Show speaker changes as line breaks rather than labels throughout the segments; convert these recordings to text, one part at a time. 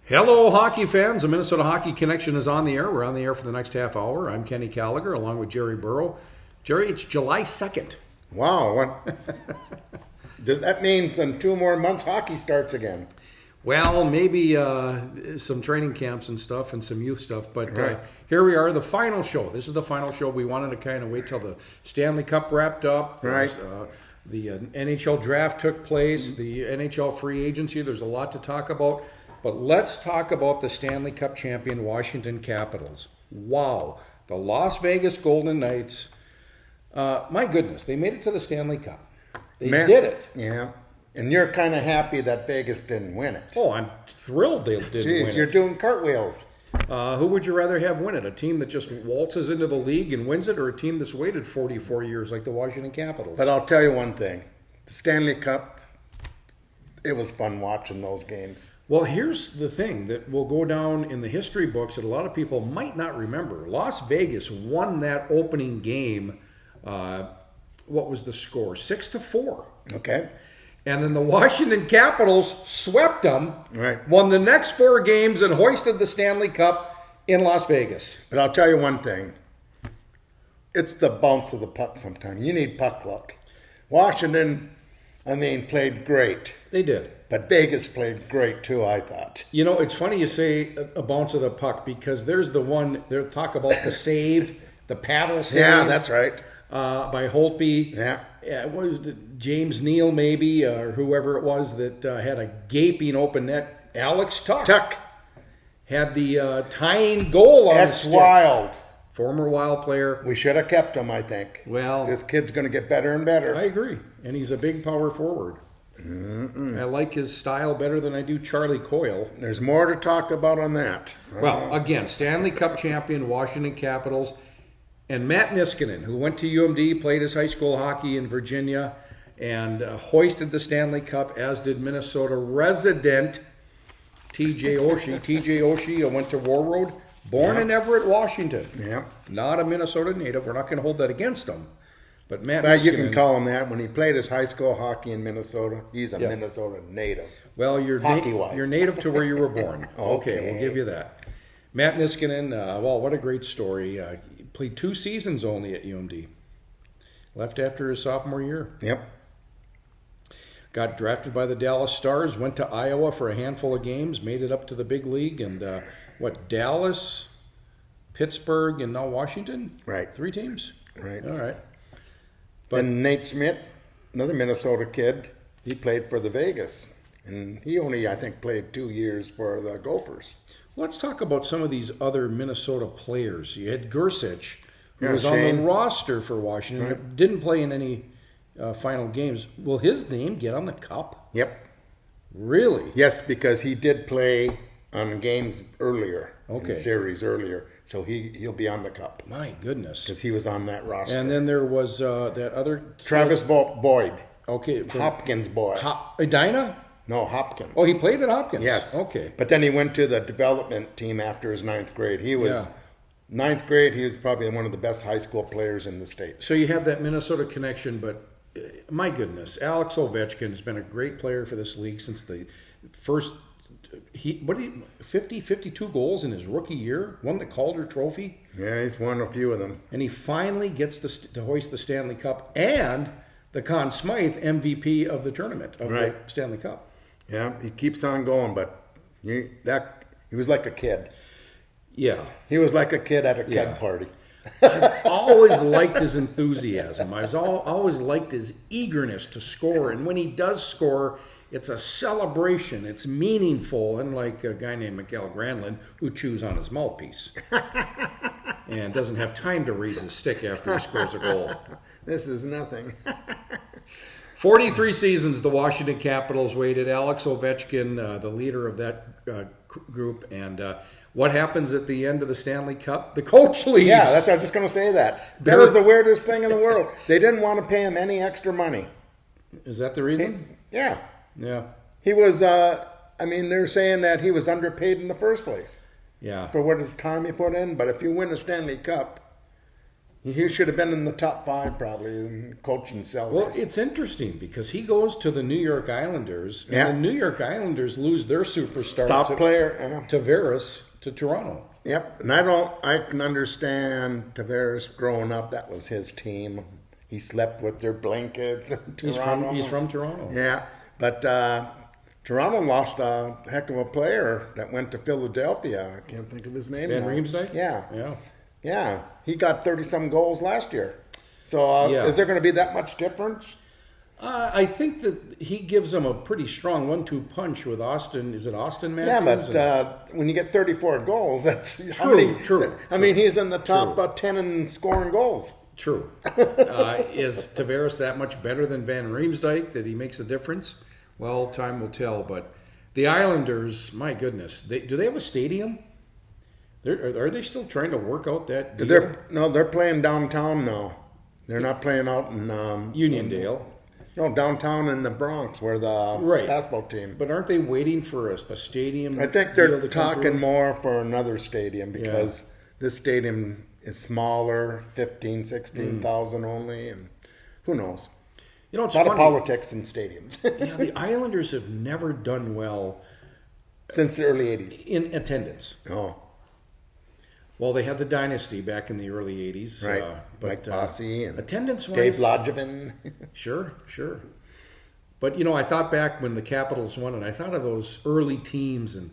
Hello, hockey fans. The Minnesota Hockey Connection is on the air. We're on the air for the next half hour. I'm Kenny Gallagher along with Jerry Burrow. Jerry, it's July 2nd.
Wow. What does that mean? In 2 more months, hockey starts again.
Well, maybe some training camps and stuff and some youth stuff. But
Right.
here we are, the final show. This is the final show. We wanted to kind of wait till the Stanley Cup wrapped up.
Right.
The NHL draft took place, the NHL free agency. There's a lot to talk about. But let's talk about the Stanley Cup champion Washington Capitals. Wow. The Las Vegas Golden Knights. My goodness, they made it to the Stanley Cup. They did it.
Yeah. And you're kind of happy that Vegas didn't win it.
Oh, I'm thrilled they didn't win
Jeez,
it.
you're doing cartwheels.
Who would you rather have win it? A team that just waltzes into the league and wins it, or a team that's waited 44 years like the Washington Capitals?
But I'll tell you one thing. The Stanley Cup, it was fun watching those games.
Well, here's the thing that will go down in the history books that a lot of people might not remember. Las Vegas won that opening game. What was the score? 6-4.
Okay?
And then the Washington Capitals swept them,
Right.
won the next 4 games, and hoisted the Stanley Cup in Las Vegas.
But I'll tell you one thing. It's the bounce of the puck sometimes. You need puck luck. Washington, played great.
They did.
But Vegas played great too, I thought.
You know, it's funny you say a bounce of the puck because there's the one, they'll talk about the save, the paddle save.
Yeah, that's right.
By Holtby.
Yeah.
What was it, James Neal maybe, or whoever it was that had a gaping open net. Alex Tuck. Had the tying goal on his stick.
Wild.
Former Wild player.
We should have kept him, I think.
Well,
this kid's going to get better and better.
I agree. And he's a big power forward. I like his style better than I do Charlie Coyle.
There's more to talk about on that.
Well, again, Stanley Cup champion Washington Capitals. And Matt Niskanen, who went to UMD, played his high school hockey in Virginia, and hoisted the Stanley Cup, as did Minnesota resident T.J. Oshie. T.J. Oshie went to Warroad, born in Everett, Washington.
Yeah.
Not a Minnesota native. We're not going to hold that against him. But Matt
Well,
Niskanen,
you can call him that. When he played his high school hockey in Minnesota, he's a Minnesota native.
well, you're
hockey-wise.
you're native to where you were born.
Okay.
We'll give you that. Matt Niskanen, well, what a great story. He played 2 seasons only at UMD. Left after his sophomore year.
Yep.
Got drafted by the Dallas Stars, went to Iowa for a handful of games, made it up to the big league, and Dallas, Pittsburgh, and now Washington?
Right.
3 teams?
Right.
All right.
But Nate Schmidt, another Minnesota kid, he played for the Vegas. And he only, I think, played 2 years for the Gophers.
Let's talk about some of these other Minnesota players. You had Gersich, who
Yeah,
was on
Shane.
the roster for Washington, but didn't play in any final games. Will his name get on the cup?
Yep.
Really?
Yes, because he did play on games earlier. In
Okay.
the series earlier. So he'll be on the cup.
My goodness.
Because he was on that roster.
And then there was that other kid.
Travis Boyd.
Okay.
Hopkins boy.
Edina?
No, Hopkins.
Oh, he played at Hopkins.
Yes.
Okay.
But then he went to the development team after his 9th grade. He was, 9th grade, he was probably one of the best high school players in the state.
So you have that Minnesota connection, but my goodness, Alex Ovechkin has been a great player for this league since the first. 52 goals in his rookie year, won the Calder Trophy.
Yeah, he's won a few of them.
And he finally gets to hoist the Stanley Cup and the Conn Smythe MVP of the tournament, of the Stanley Cup.
Yeah, he keeps on going, but he was like a kid.
Yeah.
He was like a kid at a keg party.
I've always liked his enthusiasm. I've always liked his eagerness to score. And when he does score, it's a celebration. It's meaningful, unlike a guy named Mikael Granlund who chews on his mouthpiece and doesn't have time to raise his stick after he scores a goal.
This is nothing.
43 seasons the Washington Capitals waited. Alex Ovechkin, the leader of that group. And what happens at the end of the Stanley Cup? The coach leaves.
Yeah, I was just going to say that. That was the weirdest thing in the world. They didn't want to pay him any extra money.
Is that the reason?
Yeah.
Yeah.
He was, they're saying that he was underpaid in the first place.
Yeah.
For what his time he put in. But if you win a Stanley Cup, He should have been in the top 5 probably in coaching salaries.
Well, it's interesting because he goes to the New York Islanders, and the New York Islanders lose their superstar Tavares to Toronto.
Yep, and I can understand Tavares growing up. That was his team. He slept with their blankets in Toronto.
He's from Toronto.
Yeah, but Toronto lost a heck of a player that went to Philadelphia. I can't think of his name.
Van Riemsdyk?
Yeah. He got 30-some goals last year. So is there going to be that much difference?
I think that he gives them a pretty strong 1-2 punch with Austin. Is it Austin Matthews?
Yeah, but when you get 34 goals, that's
true.
I mean, he's in the top 10 in scoring goals.
True. Is Tavares that much better than Van Riemsdyk that he makes a difference? Well, time will tell. But the Islanders, my goodness, do they have a stadium? Are they still trying to work out that deal?
They're playing downtown now. They're not playing out in
Uniondale.
No, downtown in the Bronx where the basketball team.
But aren't they waiting for a stadium?
I think they're talking more for another stadium because this stadium is smaller, 15,000, 16,000 only, and who knows?
It's
a lot
funny.
of politics in stadiums.
The Islanders have never done well
since the early 80s.
In attendance.
Oh.
Well, they had the dynasty back in the early 80s.
Right.
But
Mike Bossy and
attendance-wise,
Dave Lodgevin.
Sure. But, I thought back when the Capitals won, and I thought of those early teams, and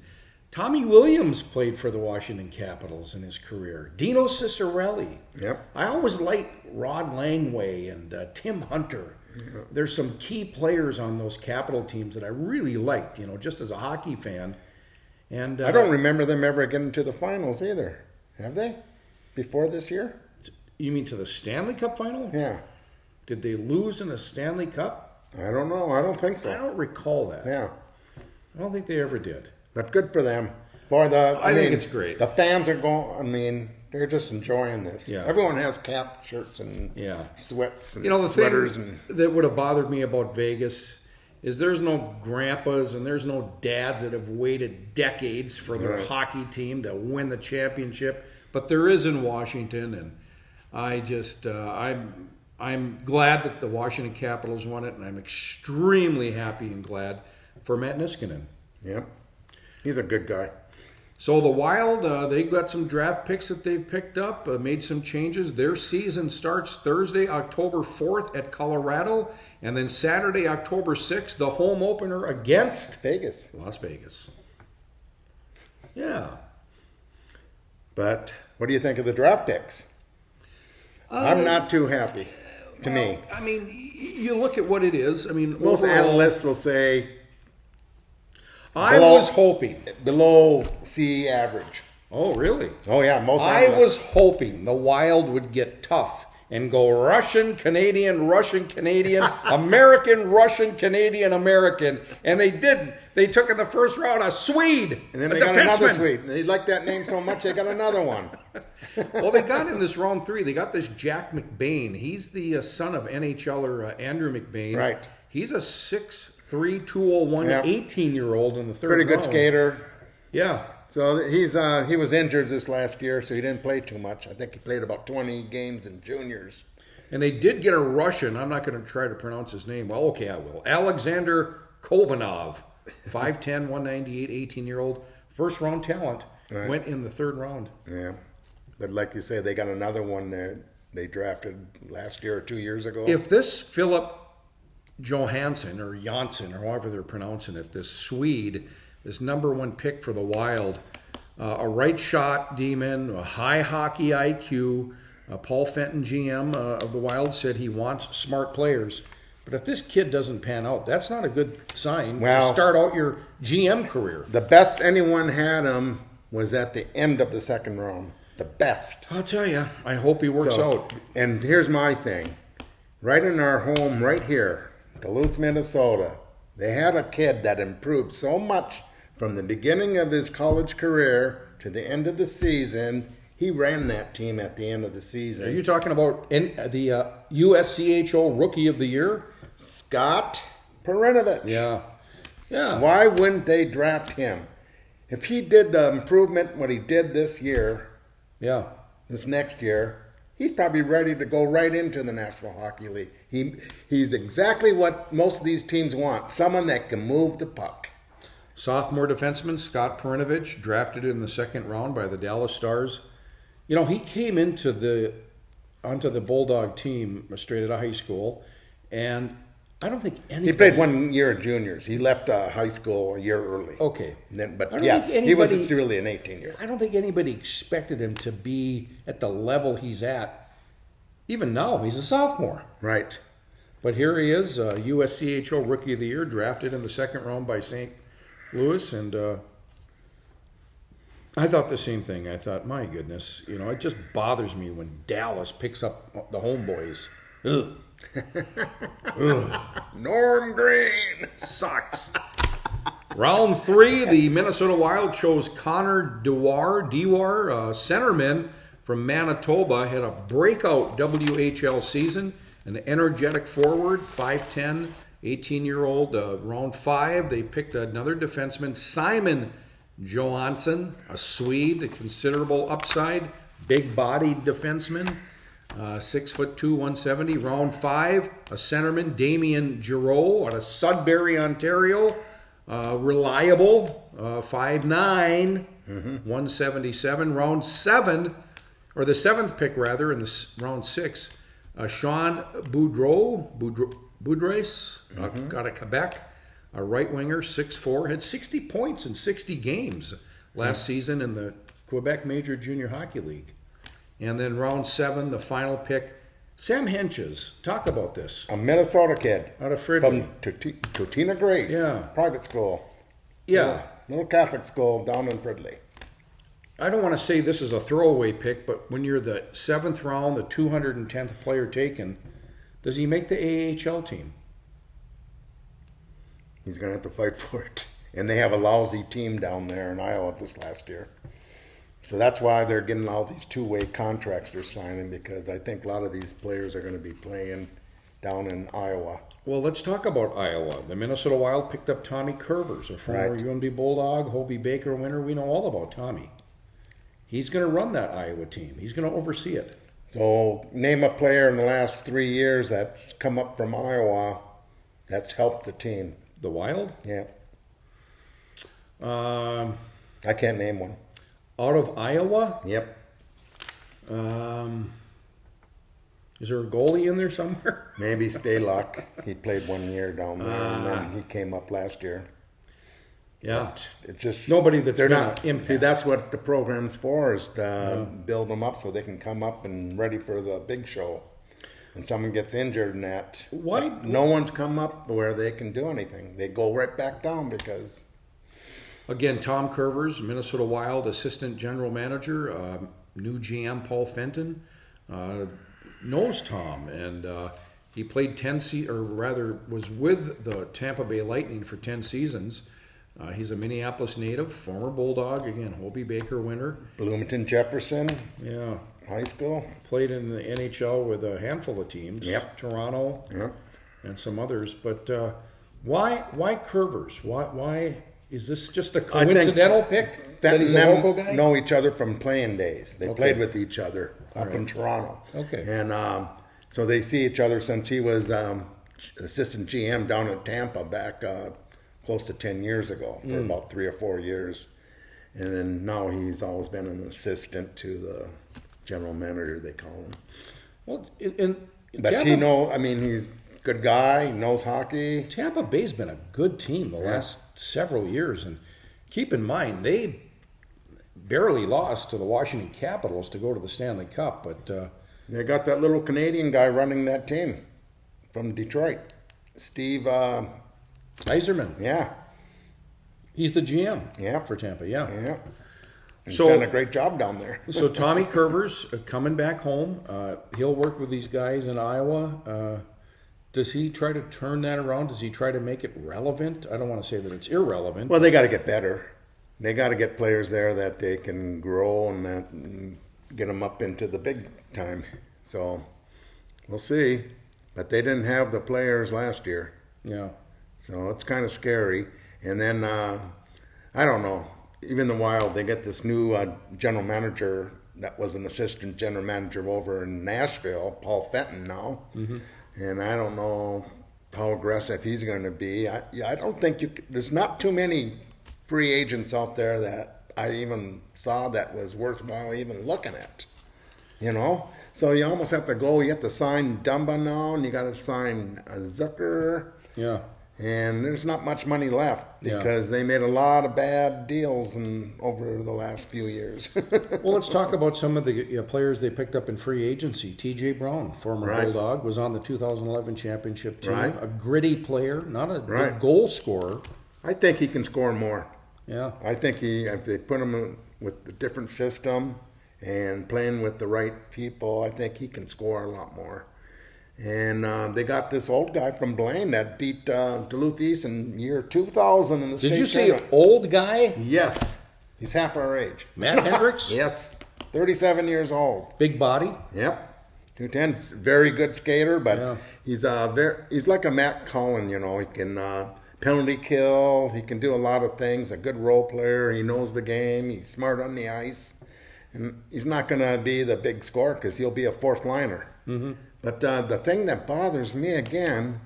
Tommy Williams played for the Washington Capitals in his career. Dino Ciccarelli.
Yep.
I always liked Rod Langway and Tim Hunter. Yep. There's some key players on those Capital teams that I really liked, just as a hockey fan. And
I don't remember them ever getting to the finals either. Have they? Before this year?
You mean to the Stanley Cup final?
Yeah.
Did they lose in a Stanley Cup?
I don't know. I don't think so.
I don't recall that.
Yeah.
I don't think they ever did.
But good for them. Boy,
I think it's great.
The fans are going, they're just enjoying this.
Yeah.
Everyone has cap shirts and sweats and
the
sweaters.
Thing that would have bothered me about Vegas is there's no grandpas and there's no dads that have waited decades for their hockey team to win the championship, but there is in Washington, and I just I'm glad that the Washington Capitals won it, and I'm extremely happy and glad for Matt Niskanen.
Yeah, he's a good guy.
So the Wild, they've got some draft picks that they've picked up, made some changes. Their season starts Thursday, October 4th at Colorado, and then Saturday, October 6th, the home opener against Las Vegas. Yeah.
But what do you think of the draft picks? I'm not too happy, to me.
I mean, you look at what it is. I mean,
most analysts will say
I was hoping
below C average.
Oh, really?
Oh, yeah.
I was hoping the Wild would get tough and go Russian, Canadian, American, Russian, Canadian, American, and they didn't. They took in the first round a Swede,
and then they got another Swede. They liked that name so much they got another one.
Well, they got in this round 3. They got this Jack McBain. He's the son of NHLer Andrew McBain.
Right.
He's a 6'3", 201, 18-year-old in the third round.
Pretty good skater.
Yeah.
So he was injured this last year, so he didn't play too much. I think he played about 20 games in juniors.
And they did get a Russian. I'm not going to try to pronounce his name. Well, okay, I will. Alexander Kovanov, 5'10", 198, 18-year-old. First-round talent. Right. Went in the third round.
Yeah. But like you say, they got another one there they drafted last year or 2 years ago.
If this Philip Johansson or Janssen or however they're pronouncing it, this Swede, this number 1 pick for the Wild, a right shot demon, a high hockey IQ. Paul Fenton, GM of the Wild, said he wants smart players. But if this kid doesn't pan out, that's not a good sign to start out your GM career.
The best anyone had him was at the end of the second round. The best.
I'll tell you. I hope he works out.
And here's my thing. Right in our home, right here, Duluth, Minnesota, they had a kid that improved so much from the beginning of his college career to the end of the season. He ran that team at the end of the season.
Are you talking about the USCHO Rookie of the Year?
Scott Perinovich.
Yeah.
Why wouldn't they draft him? If he did the improvement, what he did this year, this next year, he's probably ready to go right into the National Hockey League. He's exactly what most of these teams want, someone that can move the puck.
Sophomore defenseman Scott Perinovich, drafted in the second round by the Dallas Stars. You know, he came onto the Bulldog team straight out of high school, and I don't think anybody...
He played 1 year of juniors. He left high school a year early.
Okay.
But yes, he wasn't really an 18-year-old.
I don't think anybody expected him to be at the level he's at. Even now, he's a sophomore.
Right.
But here he is, USCHO Rookie of the Year, drafted in the second round by St. Louis, and I thought the same thing. I thought, my goodness, you know, it just bothers me when Dallas picks up the homeboys. Ugh. Ugh.
Norm Green
Sucks. Round 3, the Minnesota Wild chose Connor Dewar, centerman from Manitoba, had a breakout WHL season, an energetic forward, 5'10", 18-year-old. Round 5, they picked another defenseman, Simon Johansson, a Swede, a considerable upside, big-bodied defenseman, 6'2", 170. Round 5, a centerman, Damien Giroux, out of Sudbury, Ontario, reliable, 5'9", 177. Round 7, or the 7th pick rather, in the round 6, Sean Boudreau, out of Quebec, a right winger, 6'4", had 60 points in 60 games last season in the Quebec Major Junior Hockey League. And then round 7, the final pick, Sam Henches. Talk about this.
A Minnesota kid.
Out of Fridley.
From Totina Grace.
Yeah.
Private school.
Yeah.
Little Catholic school down in Fridley.
I don't want to say this is a throwaway pick, but when you're the 7th round, the 210th player taken, does he make the AHL team?
He's going to have to fight for it. And they have a lousy team down there in Iowa this last year. So that's why they're getting all these two-way contracts they're signing, because I think a lot of these players are going to be playing down in Iowa.
Well, let's talk about Iowa. The Minnesota Wild picked up Tommy Curvers, a former UNB Bulldog, Hobie Baker winner. We know all about Tommy. He's going to run that Iowa team. He's going to oversee it.
So name a player in the last 3 years that's come up from Iowa that's helped the team.
The Wild?
Yeah. I can't name one.
Out of Iowa?
Yep.
Is there a goalie in there somewhere?
Maybe Stalock. He played 1 year down there, and then he came up last year.
Yeah.
But it's just
nobody that's
they're
been
not.
an impact.
See, that's what the program's for, is to build them up so they can come up and ready for the big show. And someone gets injured in that.
Why?
No one's come up where they can do anything. They go right back down because...
Again, Tom Curvers, Minnesota Wild assistant general manager, new GM Paul Fenton, knows Tom, and he played was with the Tampa Bay Lightning for 10 seasons. He's a Minneapolis native, former Bulldog, again, Hobie Baker winner.
Bloomington Jefferson.
Yeah.
High school.
Played in the NHL with a handful of teams.
Yep.
Toronto.
Yep.
And some others. But why Curvers? Why is this just a coincidental pick? That he's a local guy?
Know each other from playing days. They played with each other up in Toronto.
Okay.
And so they see each other since he was assistant GM down in Tampa back close to 10 years ago for about 3 or 4 years. And then now he's always been an assistant to the general manager, they call him.
Well,
but Tampa, he's a good guy, he knows hockey.
Tampa Bay's been a good team the last several years. And keep in mind, they barely lost to the Washington Capitals to go to the Stanley Cup. But
they got that little Canadian guy running that team from Detroit, Steve
Yzerman.
Yeah.
He's the GM for Tampa,
Yeah. He's done a great job down there.
So Tommy Curvers coming back home. He'll work with these guys in Iowa. Does he try to turn that around? Does he try to make it relevant? I don't want to say that it's irrelevant.
Well, they got to get better. They got to get players there that they can grow and get them up into the big time. So we'll see. But they didn't have the players last year.
Yeah.
So it's kind of scary. And then, I don't know, even the Wild, they get this new general manager that was an assistant general manager over in Nashville, Paul Fenton now. And I don't know how aggressive he's going to be. I don't think there's not too many free agents out there that I even saw that was worthwhile even looking at. You know? So you almost have to go. You have to sign Dumba now, and you got to sign Zucker.
Yeah.
And there's not much money left because they made a lot of bad deals over the last few years.
Well, let's talk about some of the players they picked up in free agency. T.J. Brown, former Bulldog, was on the 2011 championship team.
Right.
A gritty player, not a big goal scorer.
I think he can score more.
Yeah.
I think if they put him with a different system and playing with the right people, I think he can score a lot more. And they got this old guy from Blaine that beat Duluth East in year 2000 in the state
Did you say
tournament.
old guy?
Yes. He's half our age.
Matt Hendricks?
Yes. 37 years old.
Big body?
Yep. 210. Very good skater, but he's like a Matt Cullen, you know. He can penalty kill. He can do a lot of things. A good role player. He knows the game. He's smart on the ice. And he's not going to be the big scorer because he'll be a fourth liner. But the thing that bothers me again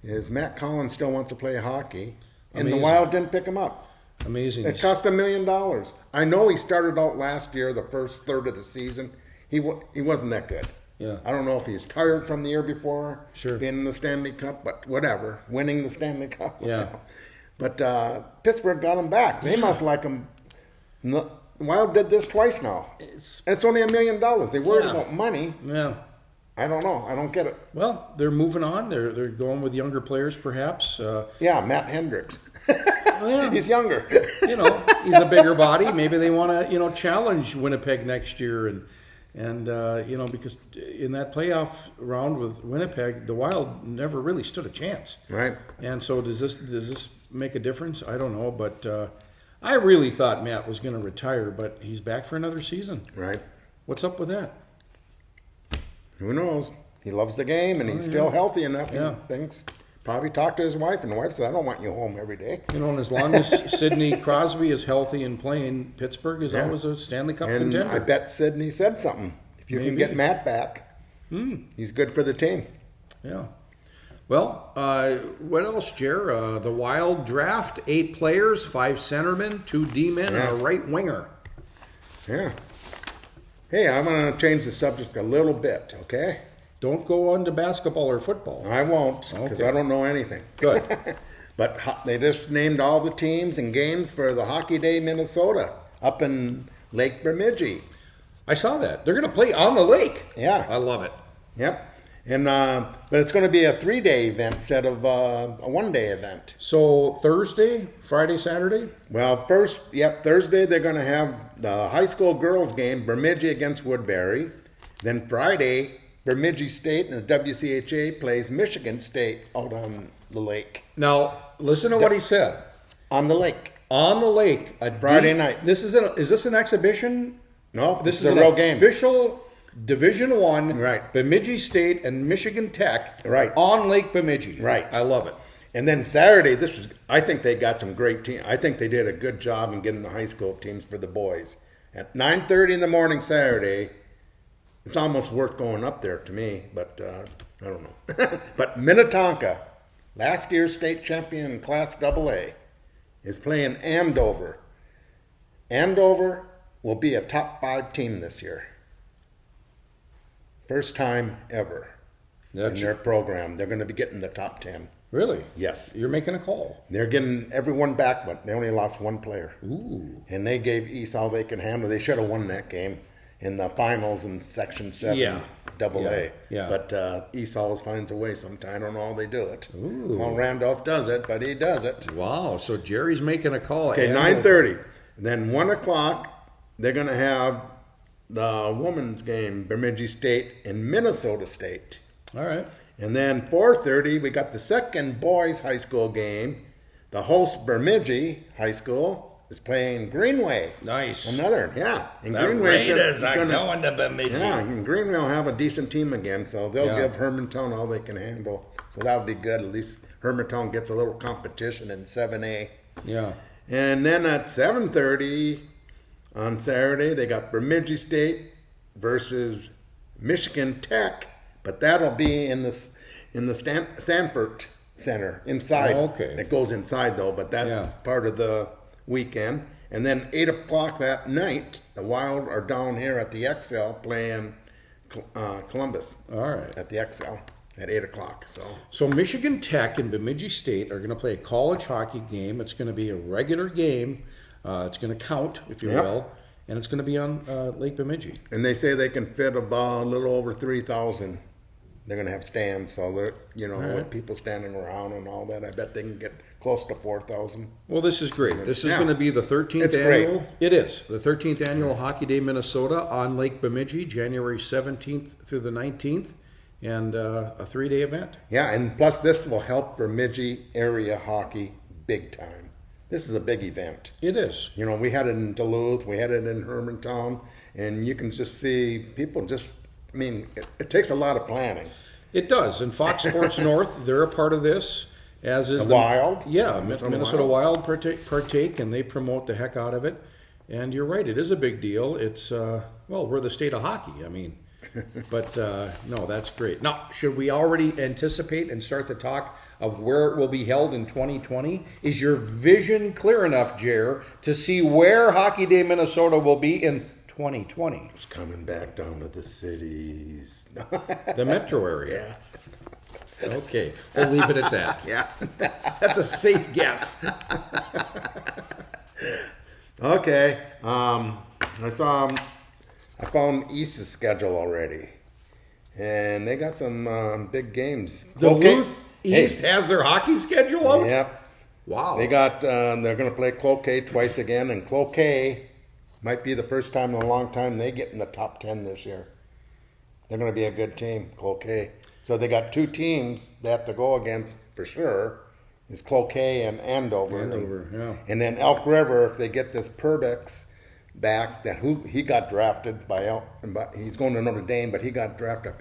is Matt Collins still wants to play hockey, and the Wild didn't pick him up.
Amazing.
It cost $1 million. I know he started out last year, the first third of the season. He wasn't that good.
Yeah.
I don't know if he's tired from the year before,
Sure.
being in the Stanley Cup, but whatever, winning the Stanley Cup.
Yeah.
But Pittsburgh got him back. They must like him. The Wild did this twice now. It's only $1 million. They worried about money.
Yeah.
I don't know. I don't get it.
Well, they're moving on. They're going with younger players, perhaps.
Yeah, Matt Hendricks.
Well,
He's younger.
He's a bigger body. Maybe they want to, challenge Winnipeg next year, and because in that playoff round with Winnipeg, the Wild never really stood a chance.
Right.
And so does this make a difference? I don't know, but I really thought Matt was going to retire, but he's back for another season.
Right.
What's up with that?
Who knows? He loves the game, and he's still healthy enough.
Yeah.
He thinks. Probably talked to his wife, and the wife said, "I don't want you home every day."
And as long as Sidney Crosby is healthy and playing, Pittsburgh is always a Stanley Cup
And
contender.
I bet Sidney said something. If you can get Matt back, he's good for the team.
Yeah. Well, what else, Jer? The Wild draft 8 players, 5 centermen, 2 D-men, and a right winger.
Yeah. Hey, I'm going to change the subject a little bit, okay?
Don't go on to basketball or football.
I won't, because I don't know anything.
Good.
But they just named all the teams and games for the Hockey Day Minnesota up in Lake Bemidji.
I saw that. They're going to play on the lake.
Yeah.
I love it.
Yep. And but it's going to be a 3-day event instead of a 1-day event.
So Thursday, Friday, Saturday?
Well, Thursday they're going to have the high school girls game, Bemidji against Woodbury. Then Friday, Bemidji State and the WCHA plays Michigan State out on the lake.
Now, listen to what he said.
On the lake.
On the lake.
Friday night.
Is this an exhibition?
No,
This is
a
an
real game.
official Division I,
Right.
Bemidji State and Michigan Tech
Right.
on Lake Bemidji.
Right.
I love it.
And then Saturday, I think they got some great teams. I think they did a good job in getting the high school teams for the boys. At 9:30 in the morning Saturday, it's almost worth going up there to me, but I don't know. But Minnetonka, last year's state champion in Class AA, is playing Andover. Andover will be a top 5 team this year. First time ever in their program. They're going to be getting the top 10.
Really?
Yes.
You're making a call.
They're getting everyone back, but they only lost 1 player.
Ooh.
And they gave East all they can handle. They should have won that game in the finals in Section 7 AA.
Yeah.
But East always finds a way sometime. I don't know how they do it.
Ooh.
Well, Randolph does it, but he does it.
Wow. So Jerry's making a call.
Okay, 9:30. Then 1 o'clock, they're going to have the women's game, Bemidji State and Minnesota State.
All right.
And then 4:30, we got the second boys' high school game. The host, Bemidji High School, is playing Greenway.
Nice.
Another, yeah. And
The Raiders are
gonna,
going to Bemidji.
Yeah, and Greenway will have a decent team again, so they'll
Yeah.
give Hermantown all they can handle. So that'll be good. At least Hermantown gets a little competition in 7A.
Yeah.
And then at 7:30, On Saturday, they got Bemidji State versus Michigan Tech, but that'll be in the Sanford Center inside.
Oh, okay.
It goes inside though, but that's part of the weekend. And then 8 o'clock that night, the Wild are down here at the XL playing Columbus.
All right.
At the XL at 8 o'clock.
So Michigan Tech and Bemidji State are going to play a college hockey game. It's going to be a regular game. It's going to count, if you will, and it's going to be on Lake Bemidji.
And they say they can fit about a little over 3,000. They're going to have stands, so they're, with people standing around and all that. I bet they can get close to 4,000.
Well, this is great. This is going to be the 13th annual. Great. It is the 13th annual Hockey Day Minnesota on Lake Bemidji, January 17th through the 19th, and a 3-day event.
Yeah, and plus this will help Bemidji area hockey big time. This is a big event.
It is.
We had it in Duluth, we had it in Hermantown, and you can just see people it takes a lot of planning.
It does. And Fox Sports North, they're a part of this, as is
the Wild.
Yeah, Minnesota Wild partake, and they promote the heck out of it. And you're right, it is a big deal. It's, we're the state of hockey. But no, that's great. Now, should we already anticipate and start the talk of where it will be held in 2020? Is your vision clear enough, Jer, to see where Hockey Day Minnesota will be in 2020?
It's coming back down to the cities.
The metro area.
Yeah.
Okay, we'll leave it at that.
Yeah.
That's a safe guess.
Okay. I found East's schedule already. And they got some big games.
Duluth East has their hockey schedule out?
Yep.
Wow.
They got, they're going to play Cloquet twice again, and Cloquet might be the first time in a long time they get in the top 10 this year. They're going to be a good team, Cloquet. So they got 2 teams they have to go against for sure. It's Cloquet and Andover. And then Elk River, if they get this Perbix back, he got drafted by he's going to Notre Dame, but he got drafted.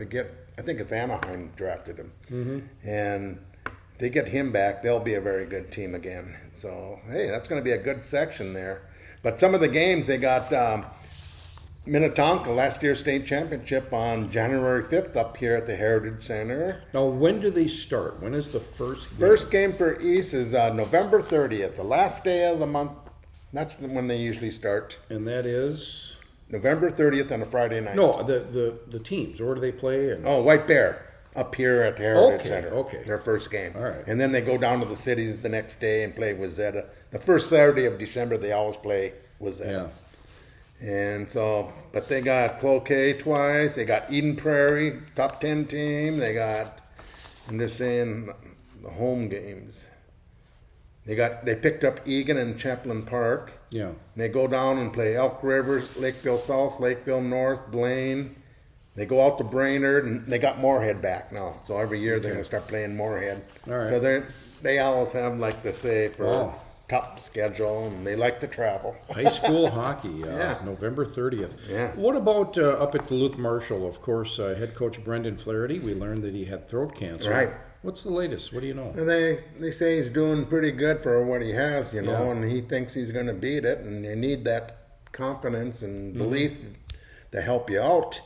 I think it's Anaheim drafted him. Mm-hmm. And if they get him back, they'll be a very good team again. So, hey, that's going to be a good section there. But some of the games, they got Minnetonka, last year's state championship on January 5th up here at the Heritage Center.
Now, when do they start? When is the first game?
First game for East is November 30th, the last day of the month. That's when they usually start.
And that is?
November 30th on a Friday night.
No, the teams. Where do they play?
White Bear up here at the Heritage Center.
Okay.
Their first game.
All right.
And then they go down to the cities the next day and play Wayzata. The first Saturday of December, they always play Wayzata. Yeah. And so, but they got Cloquet twice. They got Eden Prairie, top 10 team. They got, I'm just saying, the home games. They picked up Egan and Chaplin Park.
Yeah.
And they go down and play Elk River, Lakeville South, Lakeville North, Blaine. They go out to Brainerd, and they got Moorhead back now. So every year they're going to start playing Moorhead.
All right.
So they always have, like to say, for top schedule, and they like to travel.
High school hockey, November 30th.
Yeah.
What about up at Duluth Marshall? Of course, head coach Brendan Flaherty, we learned that he had throat cancer.
Right.
What's the latest? What do you know?
And they say he's doing pretty good for what he has, and he thinks he's going to beat it, and you need that confidence and belief to help you out.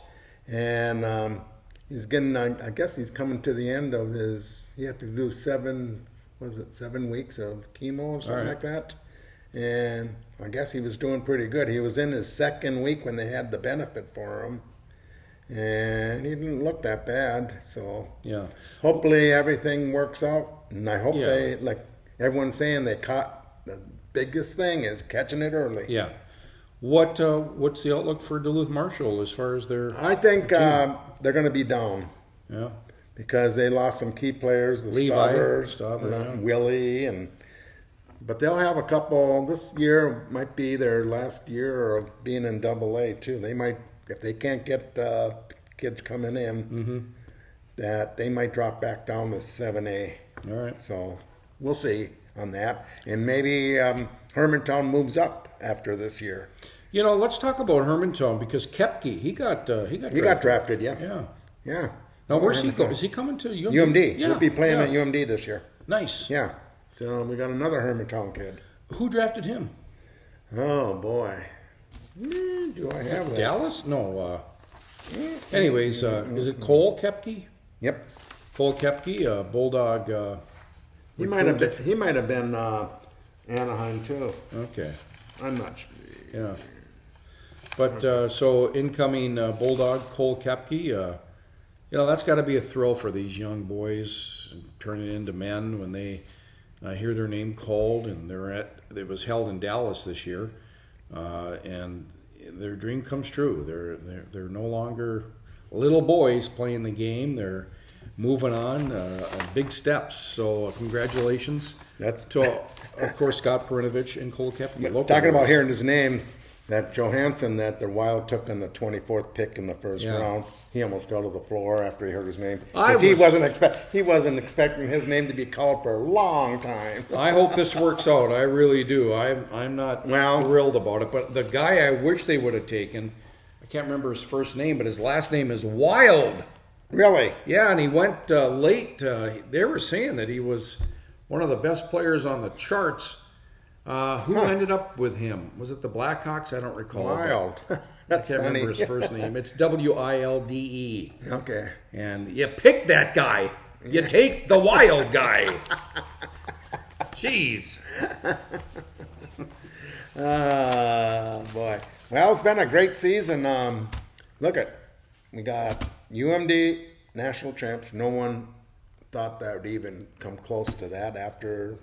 And he's getting, I guess he's coming to the end of he had to do 7 weeks of chemo or something like that. And I guess he was doing pretty good. He was in his 2nd week when they had the benefit for him. And he didn't look that bad, so hopefully everything works out. And I hope they, like everyone's saying, they caught the biggest thing is catching it early.
Yeah. What's the outlook for Duluth Marshall as far as their?
I think they're going to be down.
Yeah.
Because they lost some key players, the Stauber, Willie, but they'll have a couple. This year might be their last year of being in AA too. They might. If they can't get kids coming in, that they might drop back down to 7A.
All right.
So we'll see on that. And maybe Hermantown moves up after this year.
Let's talk about Hermantown because Kepke, he got
drafted.
Yeah.
Yeah.
Now, where's he going? Is he coming to UMD?
UMD.
Yeah.
He'll be playing at UMD this year.
Nice.
Yeah. So we got another Hermantown kid.
Who drafted him?
Oh, boy. Do I have that?
Dallas? No. Anyways, is it Cole Koepke?
Yep.
Cole Koepke, Bulldog.
He might have been. He might have been Anaheim too.
Okay.
I'm not sure.
Yeah. But so incoming Bulldog Cole Koepke, that's got to be a thrill for these young boys turning into men when they hear their name called, and it was held in Dallas this year, and their dream comes true. They're no longer little boys playing the game. They're moving on, big steps. So congratulations to, of course, Scott Perinovich and Cole Koepke.
Talking about hearing his name, that Johansson that the Wild took in the 24th pick in the first round, he almost fell to the floor after he heard his name. Because he wasn't expecting his name to be called for a long time.
I hope this works out. I really do. I'm not thrilled about it. But the guy I wish they would have taken, I can't remember his first name, but his last name is Wild.
Really?
Yeah, and he went late. They were saying that he was one of the best players on the charts. Who ended up with him? Was it the Blackhawks? I don't recall.
Wild.
I can't remember his first name. It's Wilde.
Okay.
And you pick that guy. You take the Wild guy. Jeez.
Boy. Well, it's been a great season. We got UMD national champs. No one thought that would even come close to that after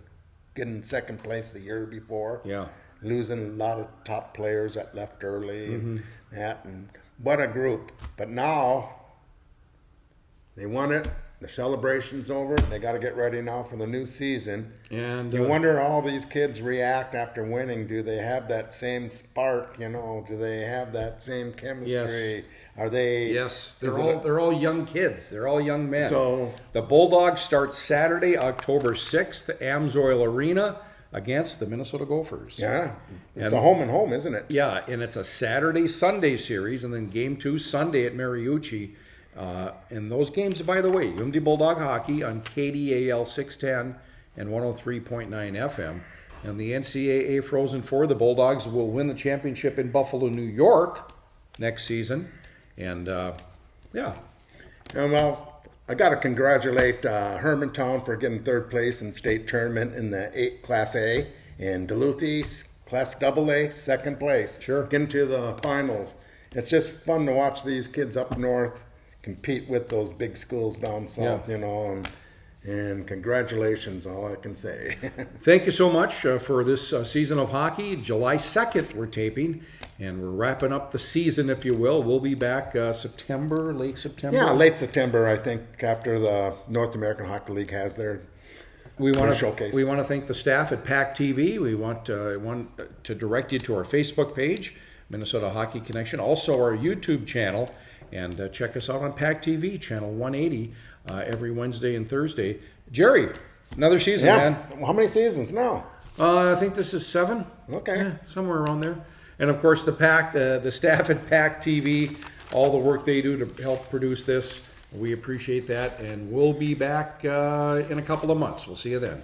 getting second place the year before.
Yeah.
Losing a lot of top players that left early. And what a group. But now they won it. The celebration's over. They got to get ready now for the new season. And you wonder how all these kids react after winning. Do they have that same spark? Do they have that same chemistry?
Yes.
Are they?
Yes, they're all young kids. They're all young men.
So
the Bulldogs start Saturday, October 6th, at Amsoil Arena against the Minnesota Gophers.
Yeah, it's a home and home, isn't it?
Yeah, and it's a Saturday-Sunday series, and then Game 2 Sunday at Mariucci. And those games, by the way, UMD Bulldog Hockey on KDAL 610 and 103.9 FM. And the NCAA Frozen Four, the Bulldogs will win the championship in Buffalo, New York next season. And, yeah.
And well, I got to congratulate Hermantown for getting third place in state tournament in the Class A, and Duluth East Class AA, second place.
Sure.
Getting to the finals. It's just fun to watch these kids up north compete with those big schools down south, and congratulations, all I can say.
Thank you so much for this season of hockey. July 2nd we're taping, and we're wrapping up the season, if you will. We'll be back late September.
Yeah, late September, I think, after the North American Hockey League has their showcase.
We want to thank the staff at PACT-TV. We want to direct you to our Facebook page, Minnesota Hockey Connection, also our YouTube channel, and check us out on PACT-TV, channel 180, every Wednesday and Thursday. Jerry, another season, man.
How many seasons now?
I think this is 7.
Okay.
Yeah, somewhere around there. And, of course, the staff at PACT-TV, all the work they do to help produce this, we appreciate that. And we'll be back in a couple of months. We'll see you then.